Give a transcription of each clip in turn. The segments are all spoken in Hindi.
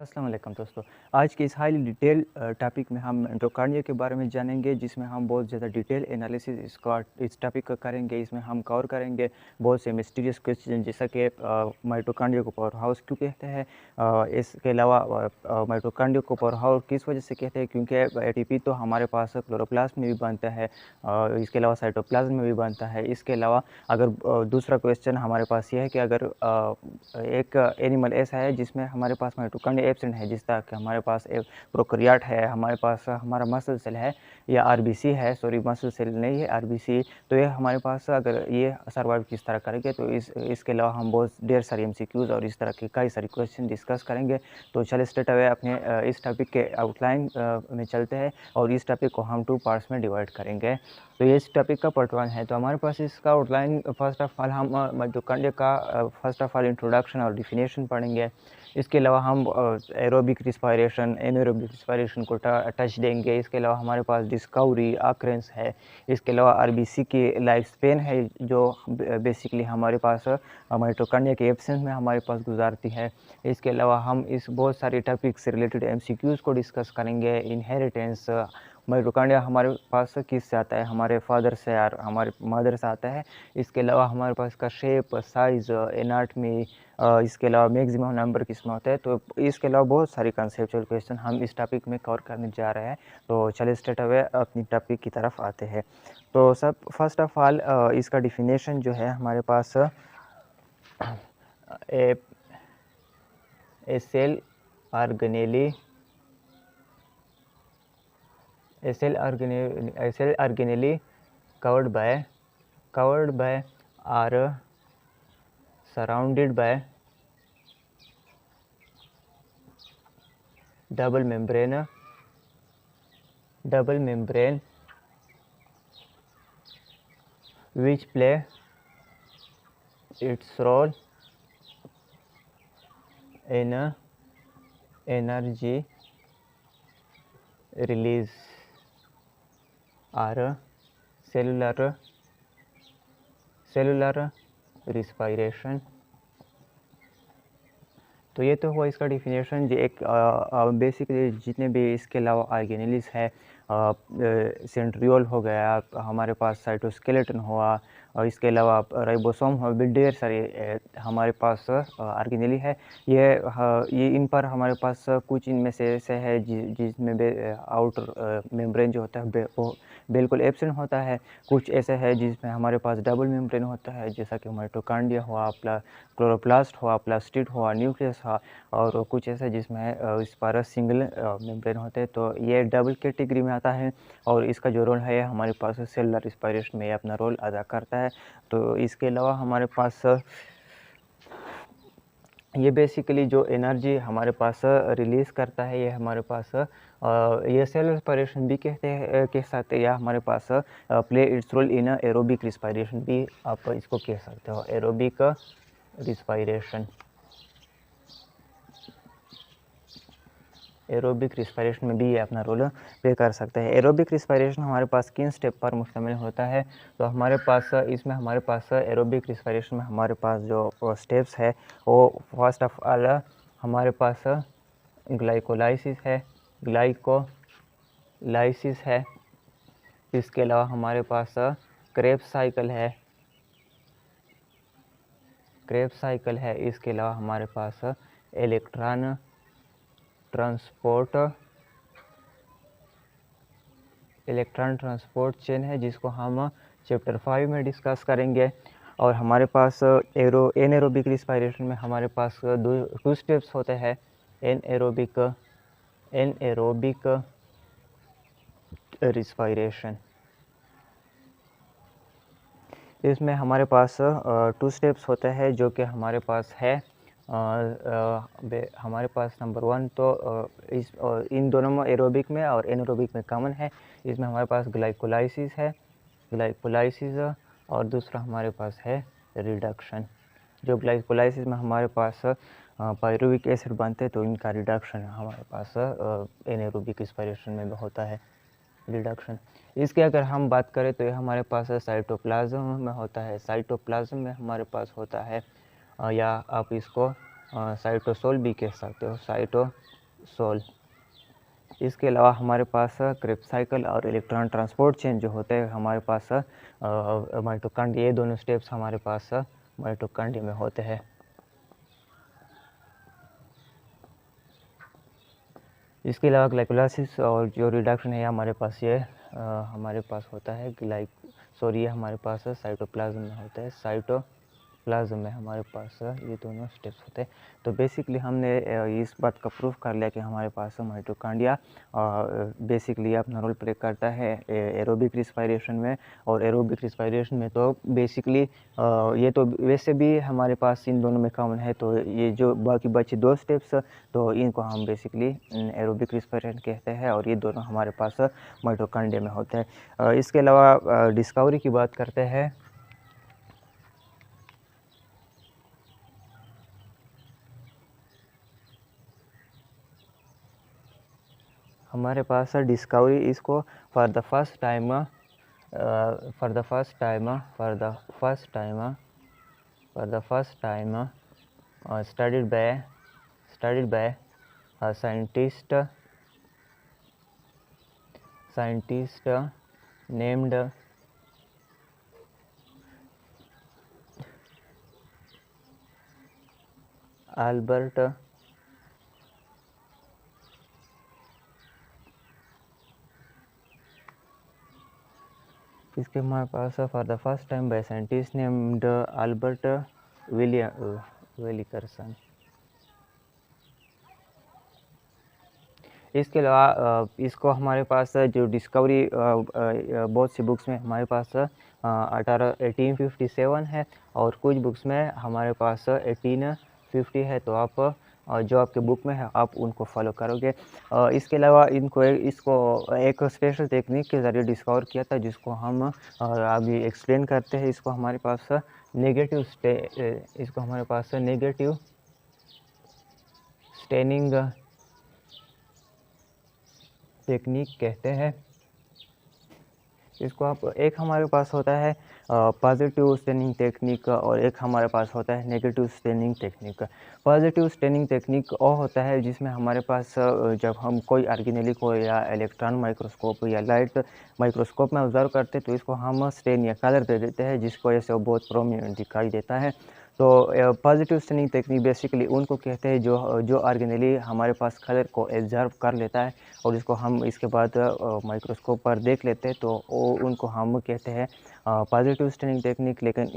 अस्सलाम वालेकुम दोस्तों। आज के इस हाईली डिटेल टॉपिक में हम माइटोकॉन्ड्रिया के बारे में जानेंगे, जिसमें हम बहुत ज़्यादा डिटेल एनालिसिस इस टॉपिक का करेंगे। इसमें हम कवर करेंगे बहुत से मिस्टीरियस क्वेश्चन, जैसा कि माइटोकॉन्ड्रिया को पावर हाउस क्यों कहते हैं। इसके अलावा माइटोकॉन्ड्रिया को पावर हाउस किस वजह से कहते हैं, क्योंकि एटीपी तो हमारे पास क्लोरोप्लास्ट में भी बनता है, इसके अलावा साइटोप्लाज्म में भी बनता है। इसके अलावा अगर दूसरा क्वेश्चन हमारे पास ये है कि अगर एक एनिमल ऐसा है जिसमें हमारे पास माइटोकॉन्ड्रिया एब्सेंट है, जिस तरह कि हमारे पास एक प्रोकैरियोट है, हमारे पास हमारा मसल सेल है या आरबीसी है, सॉरी मसल सेल नहीं है आरबीसी, तो ये हमारे पास अगर ये सर्वाइव किस तरह करेंगे, तो इसके अलावा हम बहुत ढेर सारी एमसीक्यूज और इस तरह के कई सारे क्वेश्चन डिस्कस करेंगे। तो चलिए स्ट्रेट अवे अपने इस टॉपिक के आउटलाइन में चलते हैं और इस टॉपिक को हम 2 पार्ट्स में डिवाइड करेंगे। तो ये इस टॉपिक का पार्ट 1 है। तो हमारे पास इसका आउटलाइन फर्स्ट ऑफ ऑल हम माइटोकॉन्ड्रिया का फर्स्ट ऑफ ऑल इंट्रोडक्शन और डिफिनेशन पढ़ेंगे। इसके अलावा हम एरोबिक रिस्पायरेशन, एनारोबिक रिस्पायरेशन को टच देंगे। इसके अलावा हमारे पास डिस्कवरी, ऑकरेंस है। इसके अलावा आरबीसी की लाइफ स्पेन है, जो बेसिकली हमारे पास माइटोकॉन्ड्रिया के एब्सेंस में हमारे पास गुजारती है। इसके अलावा हम इस बहुत सारे टॉपिक से रिलेटेड एमसीक्यूज़ को डिस्कस करेंगे। इनहेरिटेंस, माइटोकॉन्ड्रिया हमारे पास किससे आता है, हमारे फादर से और हमारे मदर से आता है। इसके अलावा हमारे पास इसका शेप, साइज़, एनाटमी, इसके अलावा मैक्सिमम नंबर किसमें होता है। तो इसके अलावा बहुत सारे कंसेप्चुअल क्वेश्चन हम इस टॉपिक में कवर करने जा रहे हैं। तो चलिए स्ट्रेट अवे अपनी टॉपिक की तरफ आते हैं। तो सब फर्स्ट ऑफ ऑल इसका डिफिनेशन जो है हमारे पास ए cell organelle covered by or surrounded by double membrane which play its role in energy release or cellular respiration। तो ये तो हुआ इसका डिफिनेशन। जो एक बेसिकली जितने भी इसके अलावा ऑर्गेनेलिस है, सेंट्रियोल हो गया, हमारे पास साइटोस्केलेटन हुआ, और इसके अलावा राइबोसोम हुआ, भी ढेर सारे हमारे पास ऑर्गेनेली है। ये इन पर हमारे पास कुछ इनमें से ऐसे है जिसमें आउटर मेम्ब्रेन जो होता है वो बिल्कुल एब्सेंट होता है। कुछ ऐसे है जिसमें हमारे पास डबल मेम्ब्रेन होता है, जैसा कि माइटोकॉन्ड्रिया हुआ, क्लोरोप्लास्ट हुआ, प्लास्टिड हुआ, न्यूक्लियस हुआ, और कुछ ऐसे जिसमें इस पर सिंगल मेम्ब्रेन होते हैं। तो ये डबल कैटेगरी में आता है, और इसका जो रोल है हमारे पास सेलुलर रिस्पायरेशन में अपना रोल अदा करता है। तो इसके अलावा हमारे पास ये बेसिकली जो एनर्जी हमारे पास रिलीज़ करता है, ये हमारे पास ये सेलुलर रिस्पायरेशन भी कह सकते हैं, या हमारे पास play its role in aerobic respiration भी आप इसको कह सकते हो। एरोबिक रिस्पायरेशन में भी ये अपना रोल प्ले कर सकता है। एरोबिक रिस्पायरेशन हमारे पास किन स्टेप पर मुश्तमिल होता है, तो हमारे पास इसमें हमारे पास एरोबिक रिस्पायरेशन में हमारे पास जो स्टेप्स है वो फर्स्ट ऑफ ऑल हमारे पास ग्लाइकोलाइसिस है। इसके अलावा हमारे पास क्रेब्स साइकिल है। इसके अलावा हमारे पास इलेक्ट्रॉन ट्रांसपोर्ट चेन है, जिसको हम चैप्टर 5 में डिस्कस करेंगे। और हमारे पास एनएरोबिक रिस्पायरेशन में हमारे पास 2 स्टेप्स होते हैं। एनएरोबिक रिस्पायरेशन, इसमें हमारे पास 2 स्टेप्स होते हैं, जो कि हमारे पास है हमारे पास नंबर 1 तो इन दोनों में एरोबिक में और एनारोबिक में कॉमन है। इसमें हमारे पास ग्लाइकोलाइसिस है, और दूसरा हमारे पास है रिडक्शन। जो ग्लाइकोलाइसिस में हमारे पास पायरुविक एसिड बनते हैं, तो इनका रिडक्शन हमारे पास एनारोबिक रिस्पायरेशन में होता है, रिडक्शन। इसके अगर हम बात करें तो ये हमारे पास साइटोप्लाज्म में होता है। साइटोप्लाज्म में हमारे पास होता है, या आप इसको साइटोसोल भी कह सकते हो। सोल। इसके अलावा हमारे पास क्रेब्स साइकिल और इलेक्ट्रॉन ट्रांसपोर्ट चेन जो होते हैं हमारे पास माइटोकॉन्ड्रिया, ये दोनों स्टेप्स हमारे पास माइटोकॉन्ड्रिया में होते हैं। इसके अलावा ग्लाइकोलाइसिस और जो रिडक्शन है हमारे पास ये हमारे पास होता है ये हमारे पास साइटोप्लाज्म में होता है। साइटोप्लाज्म में हमारे पास ये दोनों स्टेप्स होते हैं। तो बेसिकली हमने इस बात का प्रूफ कर लिया कि हमारे पास माइटोकॉन्ड्रिया बेसिकली अपना रोल प्ले करता है एरोबिक रिस्पायरेशन में। और एरोबिक रिस्पायरेशन में तो बेसिकली ये तो वैसे भी हमारे पास इन दोनों में कॉमन है। तो ये जो बाकी बचे दो स्टेप्स तो इनको हम बेसिकली एरोबिक रिस्पायरेशन कहते हैं और ये दोनों हमारे पास माइटोकॉन्ड्रिया में होते हैं। इसके अलावा डिस्कवरी की बात करते हैं। हमारे पास डिस्कवरी इसको for the first time studied by a scientist named Albert इसके हमारे पास for the first time by scientist named Albert विलिकर्सन। इसके अलावा इसको हमारे पास जो डिस्कवरी बहुत सी बुक्स में हमारे पास 1857 है और कुछ बुक्स में हमारे पास 1850 है। तो आप जो आपके बुक में है आप उनको फॉलो करोगे। इसके अलावा इसको एक स्पेशल टेक्निक के ज़रिए डिस्कवर किया था जिसको हम अभी एक्सप्लेन करते हैं। इसको हमारे पास नेगेटिव स्टेनिंग टेक्निक कहते हैं। इसको आप एक हमारे पास होता है पॉजिटिव स्टेनिंग टेक्निक और एक हमारे पास होता है negative staining technique. Positive staining technique वो होता है जिसमें हमारे पास जब हम कोई ऑर्गेनेली को या इलेक्ट्रॉन माइक्रोस्कोप या लाइट माइक्रोस्कोप में ऑब्जर्व करते हैं तो इसको हम स्टेन या कलर दे देते हैं जिसकी वजह से वो बहुत प्रोमिनेंट दिखाई देता है। तो पॉजिटिव स्टेनिंग टेक्निक बेसिकली उनको कहते हैं जो ऑर्गेनेली हमारे पास कलर को एब्जर्व कर लेता है और इसको हम इसके बाद माइक्रोस्कोप पर देख लेते हैं तो उनको हम कहते हैं पॉजिटिव स्टेनिंग टेक्निक। लेकिन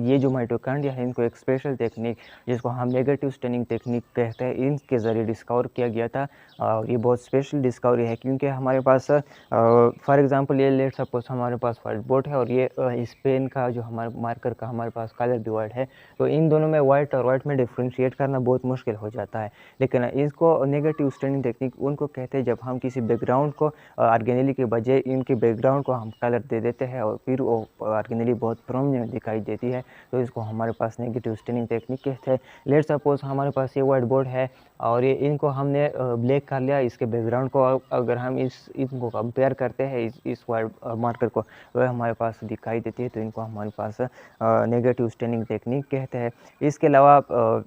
ये जो माइटोकॉन्ड्रिया है इनको एक स्पेशल टेक्निक जिसको हम नेगेटिव स्टेनिंग टेक्निक कहते हैं इनके ज़रिए डिस्कवर किया गया था। और ये बहुत स्पेशल डिस्कवरी है क्योंकि हमारे पास फॉर एग्जांपल ये लेट सपोज हमारे पास व्हाइट बोर्ड है और ये इस पेन का जो हमारे मार्कर का हमारे पास कलर डिवाइड है तो इन दोनों में वाइट और वाइट में डिफ्रेंशिएट करना बहुत मुश्किल हो जाता है। लेकिन इसको नेगेटिव स्टेनिंग टेक्निक उनको कहते हैं जब हम किसी बैकग्राउंड को ऑर्गेनेली के बजाय इनके बैकग्राउंड को हम कलर दे देते हैं और फिर वो ऑर्गेनेली बहुत प्रोमिनेंट दिखाई देती है तो इसको हमारे पास नेगेटिव स्टेनिंग टेक्निक कहते हैं। लेट सपोज हमारे पास ये व्हाइट बोर्ड है और ये इनको हमने ब्लैक कर लिया इसके बैकग्राउंड को। अगर हम इनको कंपेयर करते हैं इस व्हाइट मार्कर को वह हमारे पास दिखाई देती है तो इनको हमारे पास नेगेटिव स्टेनिंग टेक्निक कहते हैं। इसके अलावा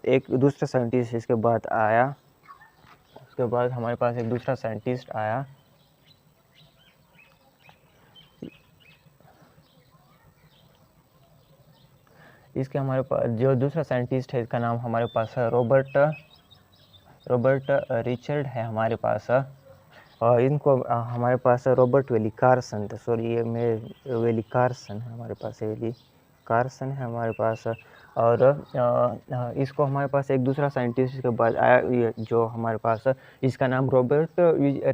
एक दूसरा साइंटिस्ट इसके बाद आया उसके बाद हमारे पास एक दूसरा साइंटिस्ट आया इसके हमारे पास जो दूसरा साइंटिस्ट है इसका नाम हमारे पास है रॉबर्ट रिचर्ड है हमारे पास। और इनको हमारे पास रॉबर्ट वेलिकार्सन वेलिकार्सन है हमारे पास वेलिकार्सन है हमारे पास। और इसको हमारे पास एक दूसरा साइंटिस्ट के बाद आया जो हमारे पास इसका नाम रॉबर्ट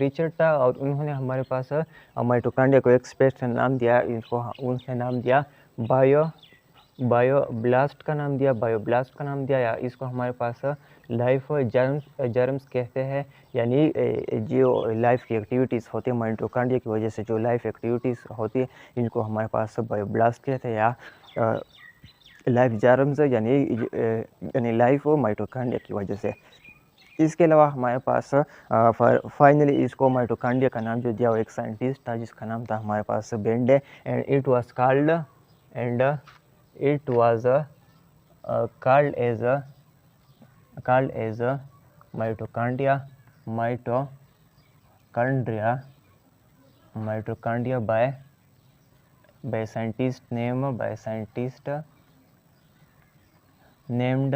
रिचर्ड था और उन्होंने हमारे पास माइटोकॉन्ड्रिया को एक स्पेशल नाम दिया। उनसे नाम दिया बायोब्लास्ट का नाम दिया या इसको हमारे पास लाइफ जर्म्स कहते हैं। यानी जो लाइफ की एक्टिविटीज़ होती है माइटोकॉन्ड्रिया की वजह से जो लाइफ एक्टिविटीज़ होती है इनको हमारे पास बायोब्लास्ट कहते हैं या लाइफ जर्म्स यानी लाइफ माइटोकॉन्ड्रिया की वजह से। इसके अलावा हमारे पास फाइनली इसको माइटोकॉन्ड्रिया का नाम जो दिया वो एक साइंटिस्ट था जिसका नाम था हमारे पास Benda and it was called as a mitochondria mitochondria by scientist named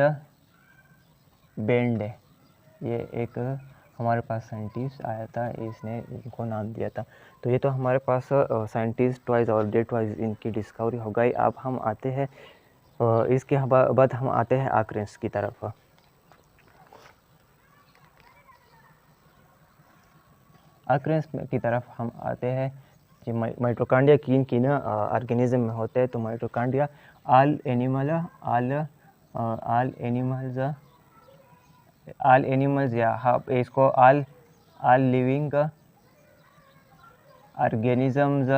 Benda. ये एक हमारे पास साइंटिस्ट आया था, इसने इनको नाम दिया था। तो ये तो हमारे पास साइंटिस्ट वाइज और डेट वाइज इनकी डिस्कवरी हो गई। अब हम आते हैं इसके बाद हम आते हैं ऑकरेंस की तरफ। ऑकरेंस की तरफ हम आते हैं कि माइटोकॉन्ड्रिया किन ऑर्गेनिज्म में होते हैं। तो माइटोकॉन्ड्रिया ऑल एनिमल्स या इसको all living organisms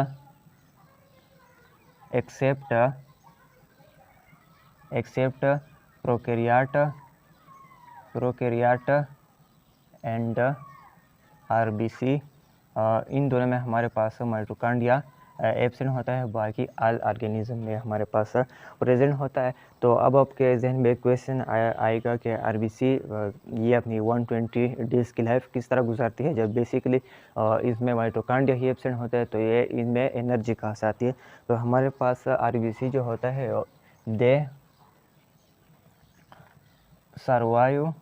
except prokaryote and RBC, इन दोनों में हमारे पास माइटोकॉन्ड्रिया एब्सेंट होता है, बाकी ऑल ऑर्गेनिज्म में हमारे पास प्रेजेंट होता है। तो अब आपके जहन में क्वेश्चन आएगा कि आरबीसी ये अपनी 120 डेज़ की लाइफ किस तरह गुजारती है, जब बेसिकली इसमें माइटोकॉन्ड्रिया ही एब्सेंट होता है, तो ये इनमें एनर्जी कहाँ से आती है। तो हमारे पास आरबीसी जो होता है they survive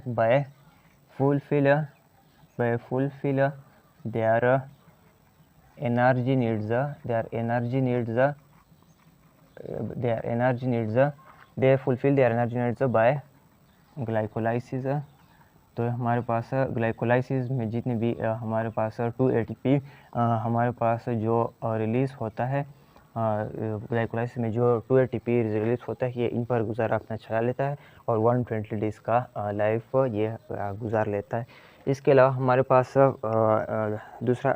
by fulfill their energy needs they fulfill their energy needs by glycolysis। तो हमारे पास ग्लाइकोलाइसिस में जितने भी हमारे पास 2 ATP हमारे पास जो रिलीज़ होता है, ग्लाइकोलाइसिस में जो 2 ATP रिलीज होता है, ये इन पर गुजारा अपना चला लेता है और 120 डेज़ का लाइफ ये गुजार लेता है। इसके अलावा हमारे पास दूसरा